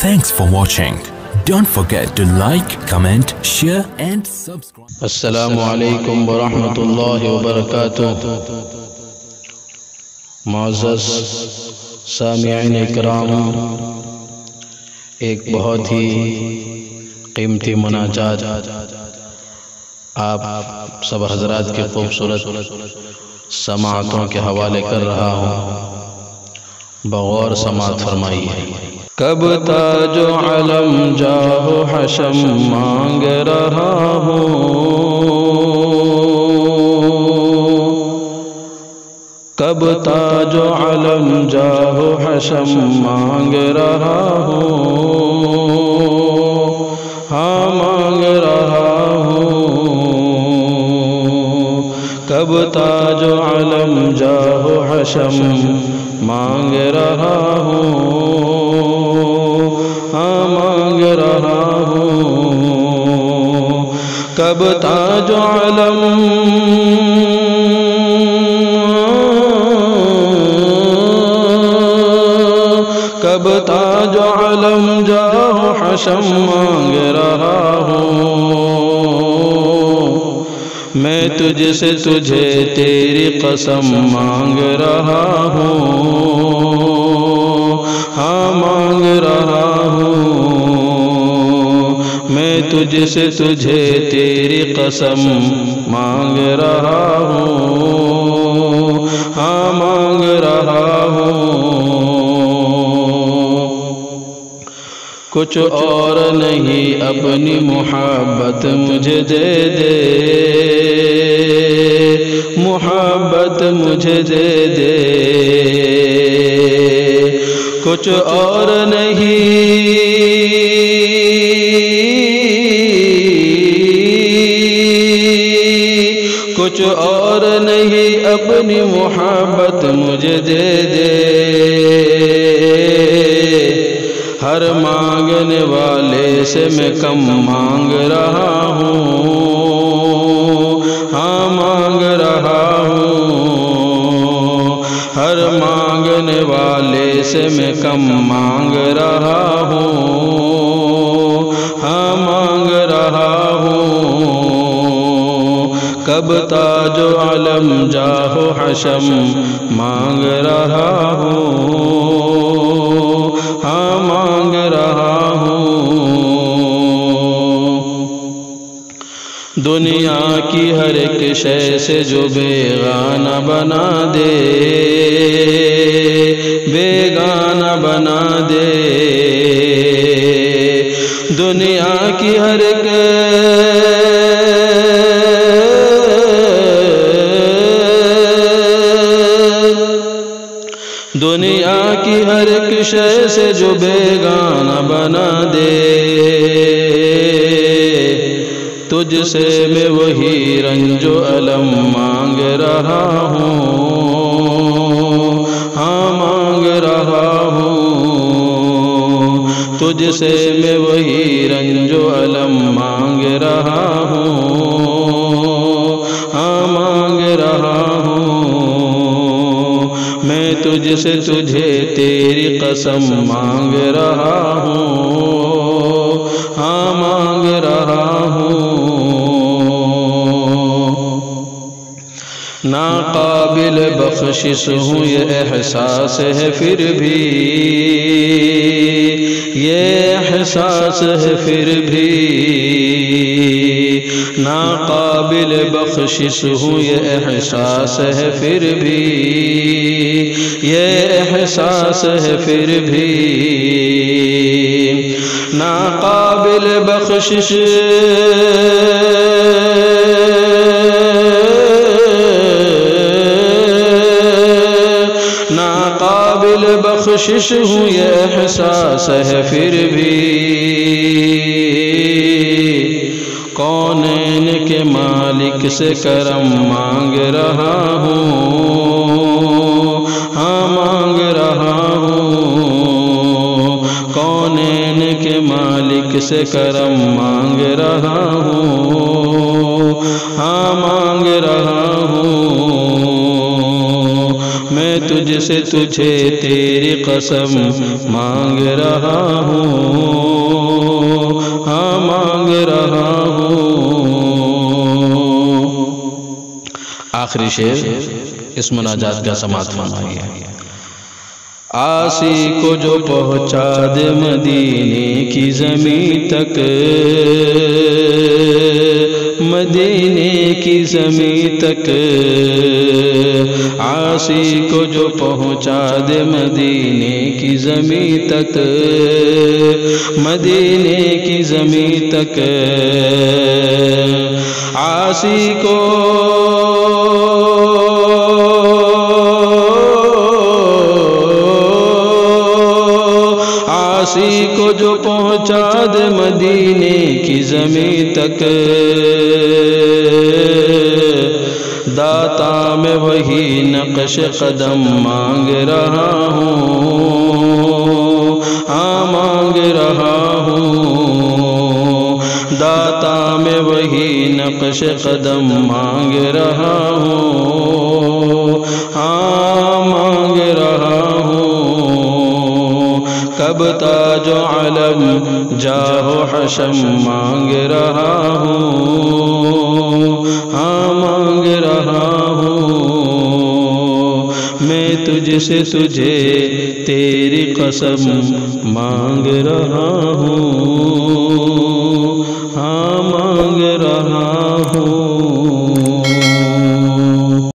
Thanks for watching. Don't forget to like, comment, share and subscribe. السلام علیکم ورحمۃ اللہ وبرکاتہ. معزز سامعین اکرام، ایک بہت ہی قیمتی مناجات آپ سب حضرات کے خوبصورت سماعتوں کے حوالے کر رہا ہوں، بغور سماعت فرمائیے. کب تاج و علم جاہ و حشم مانگ رہا ہوں، کب تاج و علم جاہ و حشم مانگ رہا ہوں، ہاں مانگ رہا ہوں. کب تاج و علم جاہ و حشم مانگ رہا ہوں، ہاں مانگ رہا ہوں. کب تاج و علم کب تاج و علم جاہ و حشم مانگ رہا ہوں. میں تجھ سے تجھے تیری قسم مانگ رہا ہوں، ہاں مانگ رہا ہوں. میں تجھ سے تجھے تیری قسم مانگ رہا ہوں، ہاں مانگ رہا ہوں. کچھ اور نہیں اپنی محبت مجھے دے دے، محبت مجھے دے دے. کچھ اور نہیں کچھ اور نہیں اپنی محبت مجھے دے دے. ہر مانگنے والے سے میں کم مانگ رہا ہوں، ہاں مانگ رہا ہوں. ہر مانگنے والے سے میں کم مانگ رہا ہوں، ہاں مانگ رہا ہوں. کب تاج و علم جاہ و حشم مانگ رہا ہوں، ہاں مانگ رہا ہوں. دنیا کی ہر ایک شے سے جو بیگانہ بنا دے، بیگانہ بنا دے. دنیا کی ہر ایک دنیا کی ہر ایک شے سے جو بیگانہ بنا دے. تجھ سے میں وہی رنج و علم مانگ رہا ہوں، ہاں مانگ رہا ہوں. تجھ سے میں وہی رنج و علم مانگ رہا ہوں، ہاں مانگ رہا ہوں. میں تجھ سے تجھے تیری قسم مانگ رہا ہوں، ہاں مانگ رہا ہوں. ناقابل بخشش ہوں یہ احساس ہے پھر بھی، یہ احساس ہے پھر بھی. ناقابل بخشش ہوں یہ احساس ہے پھر بھی، یہ احساس ہے پھر بھی. ناقابل بخشش ناقابل بخشش ہوں یہ احساس ہے پھر بھی. کونین کے مالک سے کرم مانگ رہا ہوں، ہاں مانگ رہا ہوں. کونین کے مالک سے کرم مانگ رہا ہوں، ہاں مانگ رہا ہوں. میں تجھ سے تجھے تیری قسم مانگ رہا ہوں، آخری شعر اس مناجات کا سماعت فرمائیے۔ آسی کو جو پہنچا دے مدینے کی زمین تک، مدینے کی زمین تک، آسی کو جو پہنچا دے مدینے کی زمین تک، مدینے کی زمین تک، آسی کو آسی کو جو پہنچا دے مدینے کی زمین تک، داتا میں وہی نقش قدم مانگ رہا ہوں، ہاں مانگ رہا ہوں، داتا میں وہی نقش قدم مانگ رہا ہوں، ہاں مانگ رہا ہوں، کب تاج و علم جاہ و حشم مانگ رہا ہوں، ہاں مانگ رہا ہوں، میں تجھ سے تجھے تیری قسم مانگ رہا ہوں۔